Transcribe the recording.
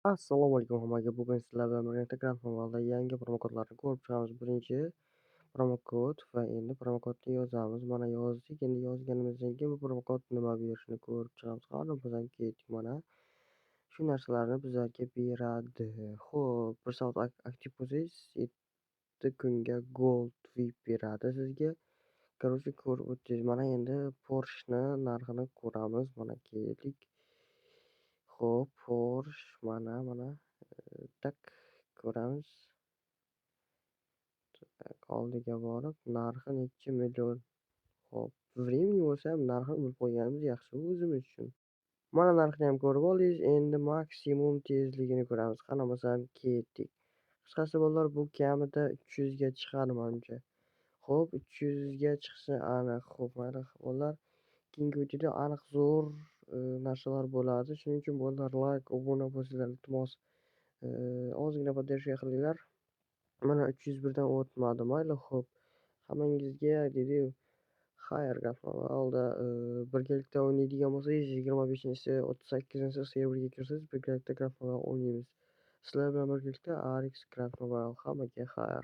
Assalomu alaykum hammaga. Bugun sizlar bilan birgalikda Grand Mobile'da yangi promokodlarni ko'rib chiqamiz. Birinchi promokod va endi promokodni yozamiz. Mana yozdik. Endi yozganimizdan keyin bu promokod nima berishini ko'rib chiqamiz. Qani biz ham ketdik mana. Shu narsalarni bizlarga beradi. Xo'p, 1 soat aktiv bo'lsangiz 7 kunga Gold VIP beradi sizga. Короче, ko'rib o'tdingiz. Mana endi Porsche'ni narxini ko'ramiz. Mana keldik. Xo'p, Porsche mana. Tak ko'ramiz. Oldiga borib, narxi necha million. Xo'p, времени bo'lsa ham narxini bilib qo'yganimiz yaxshi o'zimiz uchun. Mana narxini ham ko'rib oldingiz. Endi maksimum tezligini ko'ramiz. Qani bo'lsam ketdik. Qisqasi bolalar, bu kamida 300 ga chiqadi menimcha. Xo'p, 300 ga chiqsa aniq. Xo'p, mayli bolalar. Keyingi videoda aniq zo'r narsalar bo'ladi. Shuning uchun bolalar like, obuna bo'lsanglar iltimos ozgina podдержка qilinglar. Mana 301 dan o'tmadi. Mayli, xo'p. Hammangizga dedi-yu, xayr, Gafmavalda birgalikda o'ynaydigan bo'lsangiz 25-38 serverga kirsangiz birgalikda Gafmaval o'ynaymiz. Sizlar bilan birgalikda Arix Gafmaval. Hammaga xayr.